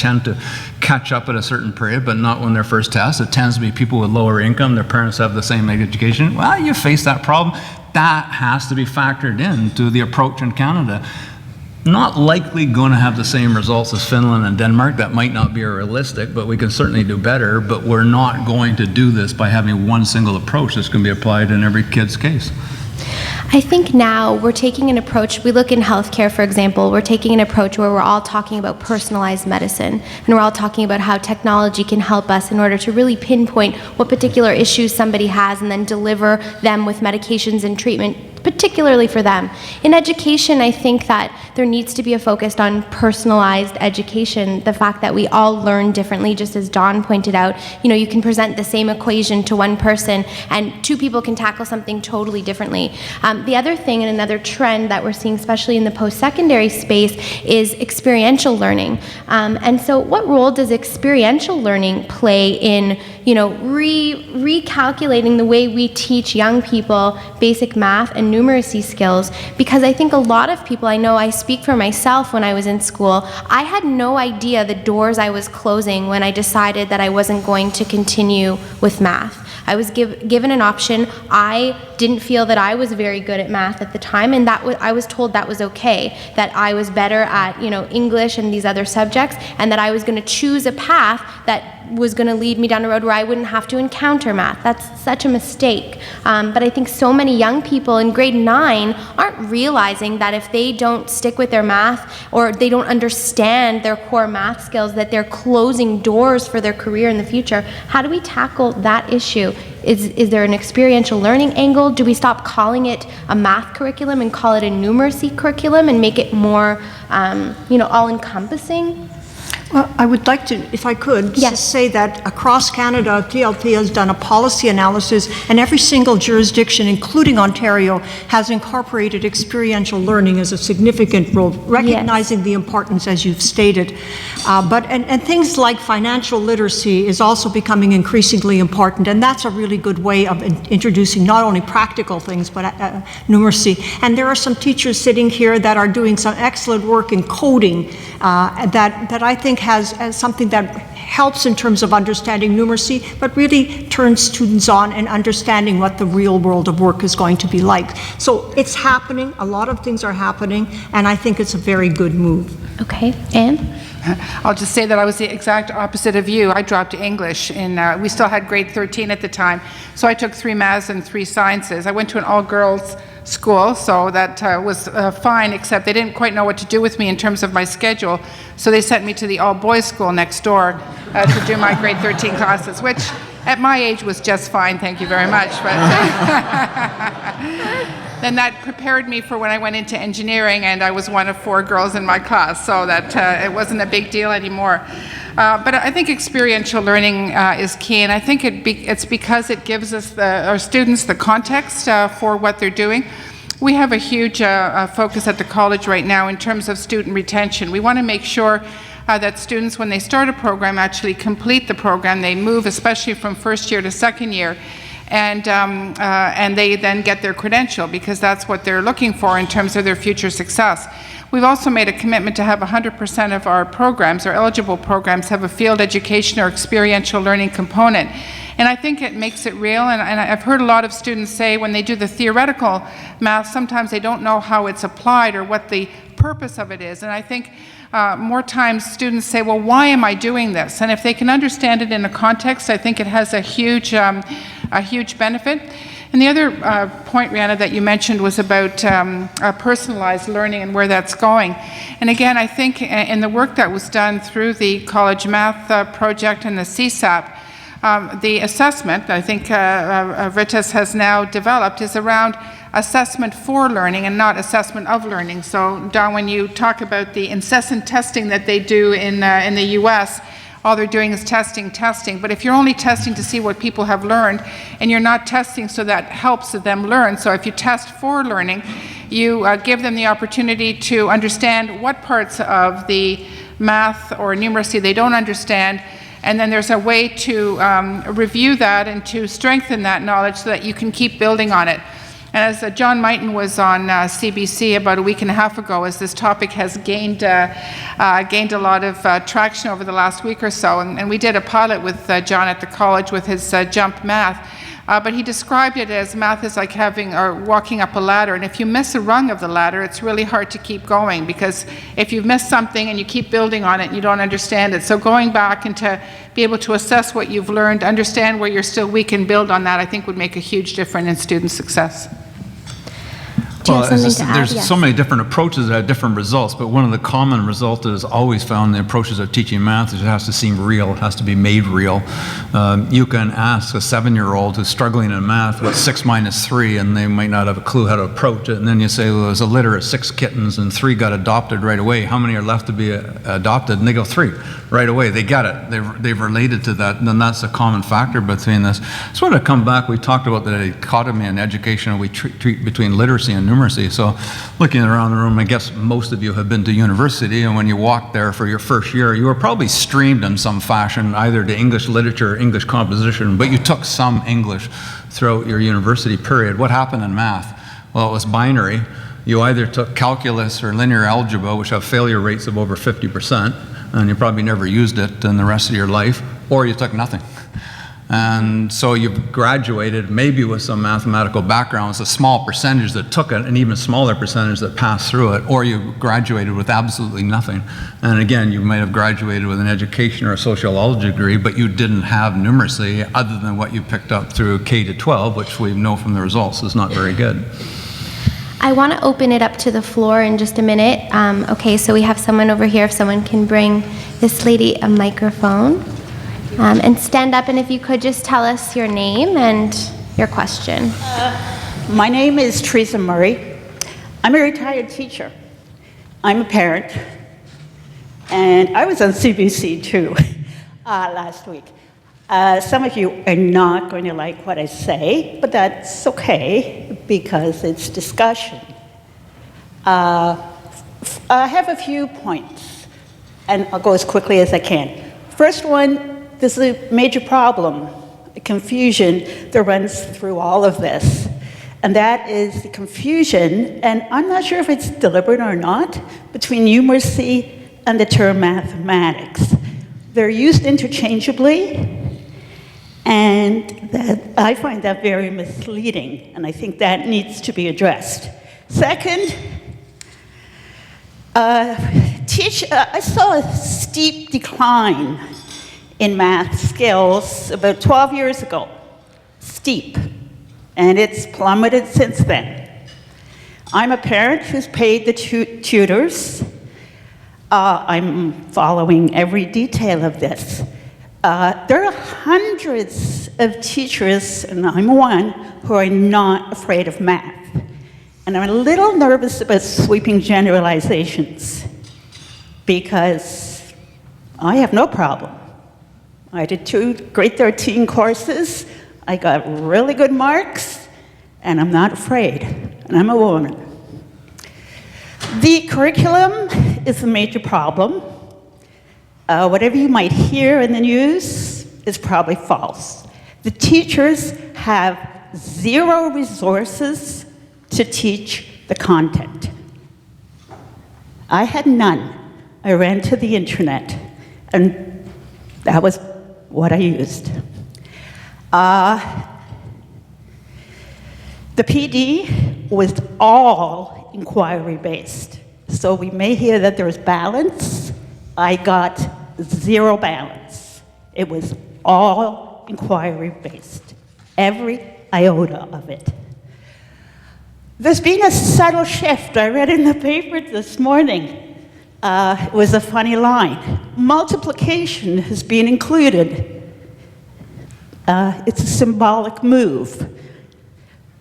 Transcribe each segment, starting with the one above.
tend to catch up at a certain period, but not when they're first test. It tends to be people with lower income, their parents have the same education. Well, you face that problem. That has to be factored into the approach in Canada. Not likely going to have the same results as Finland and Denmark. That might not be realistic, but we can certainly do better. But we're not going to do this by having one single approach that's going to be applied in every kid's case. I think now we're taking an approach, we look in healthcare, for example, we're taking an approach where we're all talking about personalized medicine, and we're all talking about how technology can help us in order to really pinpoint what particular issues somebody has and then deliver them with medications and treatment particularly for them. In education, I think that there needs to be a focus on personalized education, the fact that we all learn differently, just as Don pointed out. You know, you can present the same equation to one person and two people can tackle something totally differently. The other thing and another trend that we're seeing, especially in the post-secondary space, is experiential learning. And so what role does experiential learning play in, you know, recalculating the way we teach young people basic math and numeracy skills? Because I think a lot of people, I know I speak for myself when I was in school, I had no idea the doors I was closing when I decided that I wasn't going to continue with math. I was given an option. I didn't feel that I was very good at math at the time, and I was told that was okay, that I was better at, you know, English and these other subjects, and that I was going to choose a path that was going to lead me down a road where I wouldn't have to encounter math. That's such a mistake. But I think so many young people in grade 9 aren't realizing that if they don't stick with their math or they don't understand their core math skills, that they're closing doors for their career in the future. How do we tackle that issue? Is there an experiential learning angle? Do we stop calling it a math curriculum and call it a numeracy curriculum and make it more, you know, all-encompassing? Well, I would like to, if I could, say that across Canada, TLT has done a policy analysis, and every single jurisdiction, including Ontario, has incorporated experiential learning as a significant role, recognizing the importance, as you've stated. And things like financial literacy is also becoming increasingly important, and that's a really good way of introducing not only practical things, but numeracy. And there are some teachers sitting here that are doing some excellent work in coding that I think has something that helps in terms of understanding numeracy, but really turns students on and understanding what the real world of work is going to be like. So it's happening, a lot of things are happening, and I think it's a very good move. Okay, Anne? I'll just say that I was the exact opposite of you. I dropped English, and we still had grade 13 at the time, so I took 3 maths and 3 sciences. I went to an all-girls school, so that was fine, except they didn't quite know what to do with me in terms of my schedule, so they sent me to the all-boys school next door to do my grade 13 classes, which at my age was just fine, thank you very much. But then that prepared me for when I went into engineering, and I was one of 4 girls in my class, so that it wasn't a big deal anymore. But I think experiential learning is key, and I think it's because it gives us, our students, the context for what they're doing. We have a huge focus at the college right now in terms of student retention. We want to make sure that students, when they start a program, actually complete the program. They move, especially from first year to second year, and they then get their credential, because that's what they're looking for in terms of their future success. We've also made a commitment to have 100% of our programs, our eligible programs, have a field education or experiential learning component. And I think it makes it real, and I've heard a lot of students say when they do the theoretical math, sometimes they don't know how it's applied or what the purpose of it is. And I think more times students say, well, why am I doing this? And if they can understand it in a context, I think it has a huge benefit. And the other point, Rihanna, that you mentioned was about personalized learning and where that's going. And again, I think in the work that was done through the College Math Project and the CSAP, the assessment, I think Ritas has now developed, is around assessment for learning and not assessment of learning. So, Don, when you talk about the incessant testing that they do in the US, all they're doing is testing. But if you're only testing to see what people have learned, and you're not testing so that helps them learn, so if you test for learning, you give them the opportunity to understand what parts of the math or numeracy they don't understand, and then there's a way to review that and to strengthen that knowledge so that you can keep building on it. And as John Mighton was on CBC about a week and a half ago, as this topic has gained a lot of traction over the last week or so, and we did a pilot with John at the college with his jump math. But he described it as math is like having or walking up a ladder, and if you miss a rung of the ladder, it's really hard to keep going, because if you've missed something and you keep building on it, you don't understand it. So going back and to be able to assess what you've learned, understand where you're still weak, and build on that, I think would make a huge difference in student success. Do you Well, have something to add? there's Yes. so many different approaches that have different results, but one of the common results is always found in the approaches of teaching math is it has to seem real, it has to be made real. You can ask a 7-year-old who's struggling in math what's 6 minus 3, and they might not have a clue how to approach it, and then you say, well, there's a litter of 6 kittens and 3 got adopted right away. How many are left to be adopted? And they go 3 right away. They get it. They've related to that, and then that's a common factor between this. So to come back, we talked about the dichotomy in education we treat between literacy and numeracy. So looking around the room, I guess most of you have been to university, and when you walked there for your first year, you were probably streamed in some fashion, either to English literature or English composition, but you took some English throughout your university period. What happened in math? Well, it was binary. You either took calculus or linear algebra, which have failure rates of over 50%, and you probably never used it in the rest of your life, or you took nothing. And so you've graduated maybe with some mathematical background. It's a small percentage that took it, and even smaller percentage that passed through it, or you graduated with absolutely nothing. And again, you might have graduated with an education or a sociology degree, but you didn't have numeracy other than what you picked up through K to 12, which we know from the results is not very good. I want to open it up to the floor in just a minute. Okay, so we have someone over here. If someone can bring this lady a microphone. And stand up, and if you could just tell us your name and your question. My name is Teresa Murray. I'm a retired teacher. I'm a parent, and I was on CBC too last week. Some of you are not going to like what I say, but that's okay because it's discussion. I have a few points, and I'll go as quickly as I can. First one, there's a major problem, a confusion that runs through all of this. And that is the confusion, and I'm not sure if it's deliberate or not, between numeracy and the term mathematics. They're used interchangeably, and I find that very misleading, and I think that needs to be addressed. Second, I saw a steep decline in math skills about 12 years ago, steep, and it's plummeted since then. I'm a parent who's paid the tutors. I'm following every detail of this. There are hundreds of teachers, and I'm one, who are not afraid of math. And I'm a little nervous about sweeping generalizations because I have no problem. I did 2 grade 13 courses, I got really good marks, and I'm not afraid, and I'm a woman. The curriculum is a major problem. Whatever you might hear in the news is probably false. The teachers have 0 resources to teach the content. I had none. I ran to the internet, and that was what I used. The PD was all inquiry-based. So we may hear that there was balance. I got 0 balance. It was all inquiry-based, every iota of it. There's been a subtle shift. I read in the paper this morning. It was a funny line. Multiplication has been included. It's a symbolic move.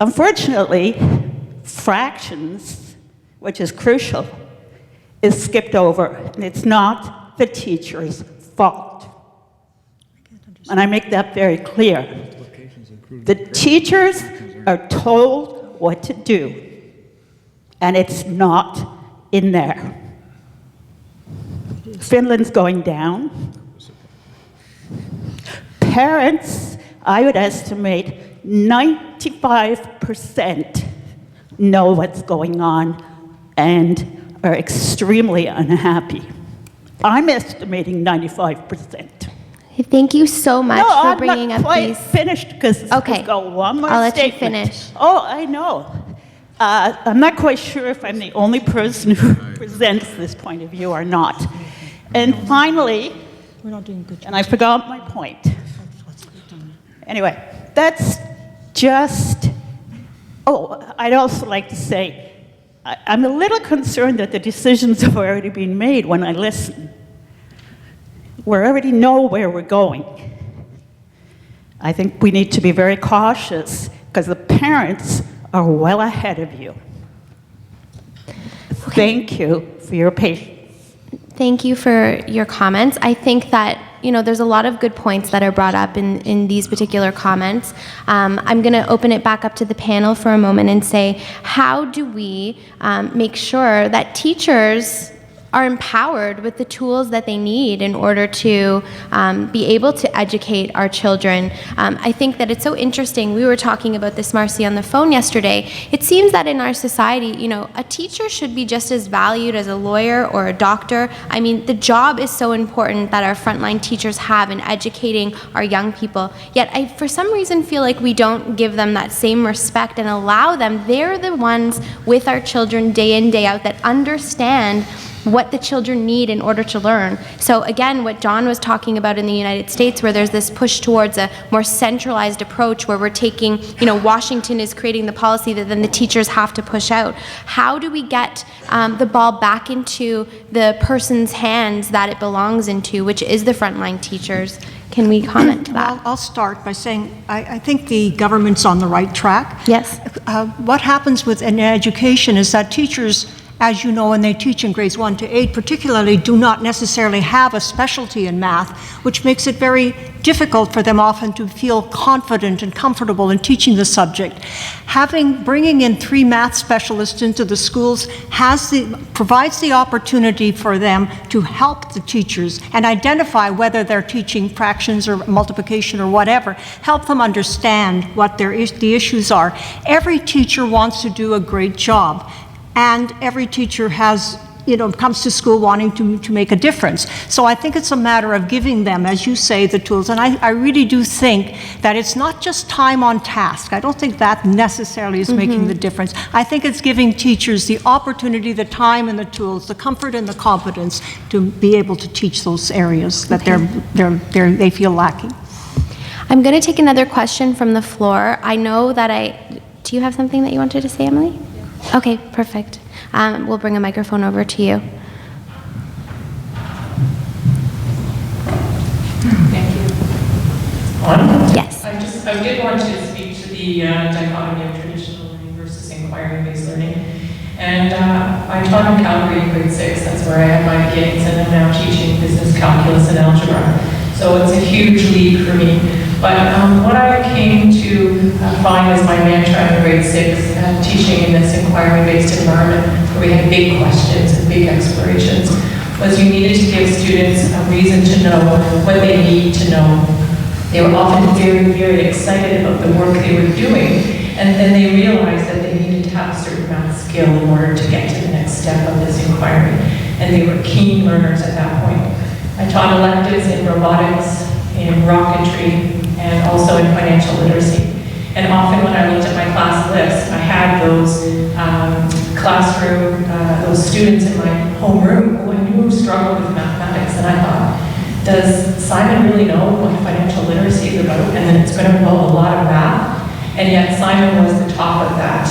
Unfortunately, fractions, which is crucial, is skipped over, and it's not the teacher's fault. And I make that very clear. The teachers are told what to do, and it's not in there. Finland's going down. Parents, I would estimate 95% know what's going on and are extremely unhappy. I'm estimating 95%. Thank you so much No, for I'm bringing not up quite these. finished because Okay. I've got one more I'll let you statement. finish. Oh, I know. I'm not quite sure if I'm the only person who presents this point of view or not. And finally, We're not doing a good job. and I forgot my point. Anyway, that's just, I'd also like to say, I'm a little concerned that the decisions have already been made when I listen. We already know where we're going. I think we need to be very cautious because the parents are well ahead of you. Thank you for your patience. Thank you for your comments. I think that, there's a lot of good points that are brought up in these particular comments. I'm going to open it back up to the panel for a moment and say, how do we make sure that teachers are empowered with the tools that they need in order to be able to educate our children? I think that it's so interesting. We were talking about this, Marcy, on the phone yesterday. It seems that in our society, a teacher should be just as valued as a lawyer or a doctor. I mean, the job is so important that our frontline teachers have in educating our young people. Yet I, for some reason, feel like we don't give them that same respect and allow them. They're the ones with our children day in, day out that understand what the children need in order to learn. So again, what John was talking about in the United States, where there's this push towards a more centralized approach where we're taking, Washington is creating the policy that then the teachers have to push out. How do we get the ball back into the person's hands that it belongs into, which is the frontline teachers? Can we comment to that? I'll start by saying I think the government's on the right track. Yes. What happens in education is that teachers, as you know, when they teach in grades 1 to 8 particularly, do not necessarily have a specialty in math, which makes it very difficult for them often to feel confident and comfortable in teaching the subject. Bringing in 3 math specialists into the schools provides the opportunity for them to help the teachers and identify whether they're teaching fractions or multiplication or whatever, help them understand what the issues are. Every teacher wants to do a great job. And every teacher comes to school wanting to make a difference. So I think it's a matter of giving them, as you say, the tools. And I really do think that it's not just time on task. I don't think that necessarily is making the difference. I think it's giving teachers the opportunity, the time and the tools, the comfort and the competence to be able to teach those areas that they feel lacking. I'm going to take another question from the floor. I know that do you have something that you wanted to say, Emily? Okay, perfect. We'll bring a microphone over to you. Thank you. On? Yes. I did want to speak to the dichotomy of traditional learning versus inquiry-based learning. And I taught in Calgary in grade 6. That's where I had my beginnings, and I'm now teaching business calculus and algebra. So it's a huge leap for me. But what I came to find as my mantra in grade 6, teaching in this inquiry-based environment where we had big questions and big explorations, was you needed to give students a reason to know what they need to know. They were often very, very excited about the work they were doing, and then they realized that they needed to have a certain math skill in order to get to the next step of this inquiry. And they were keen learners at that point. I taught electives in robotics, in rocketry, and also in financial literacy. And often when I looked at my class list, I had those those students in my homeroom who I knew struggled with mathematics, and I thought, does Simon really know what financial literacy is about? And then it's going to involve a lot of math. And yet Simon was the top of that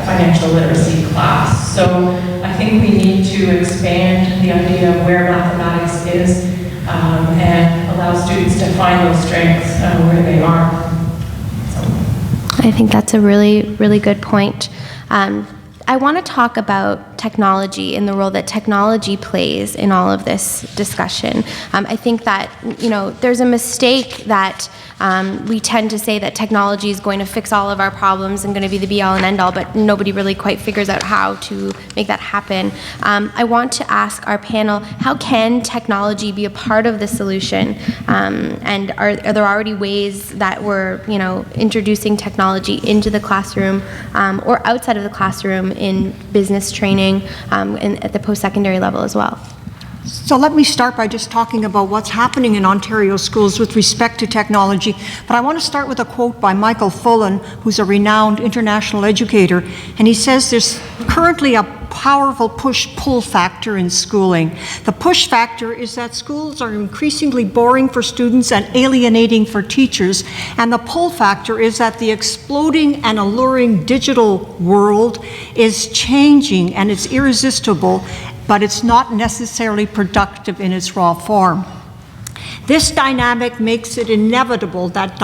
financial literacy class. So I think we need to expand the idea of where mathematics is and allow students to find those strengths where they are. I think that's a really, really good point. I want to talk about technology and the role that technology plays in all of this discussion. I think that, there's a mistake that we tend to say that technology is going to fix all of our problems and going to be the be-all and end-all, but nobody really quite figures out how to make that happen. I want to ask our panel, how can technology be a part of the solution? And are there already ways that we're, introducing technology into the classroom or outside of the classroom in business training and at the post-secondary level as well? So let me start by just talking about what's happening in Ontario schools with respect to technology. But I want to start with a quote by Michael Fullan, who's a renowned international educator. And he says there's currently a powerful push-pull factor in schooling. The push factor is that schools are increasingly boring for students and alienating for teachers. And the pull factor is that the exploding and alluring digital world is changing and it's irresistible, but it's not necessarily productive in its raw form. This dynamic makes it inevitable that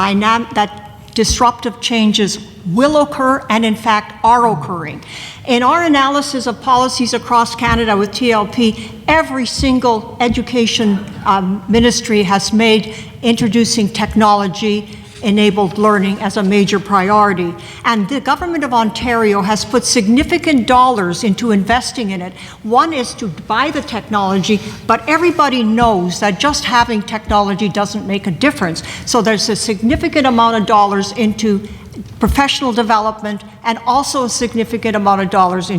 disruptive changes will occur and in fact are occurring. In our analysis of policies across Canada with TLP, every single education ministry has made introducing technology-enabled learning as a major priority. And the Government of Ontario has put significant dollars into investing in it. One is to buy the technology, but everybody knows that just having technology doesn't make a difference. So there's a significant amount of dollars into professional development and also a significant amount of dollars into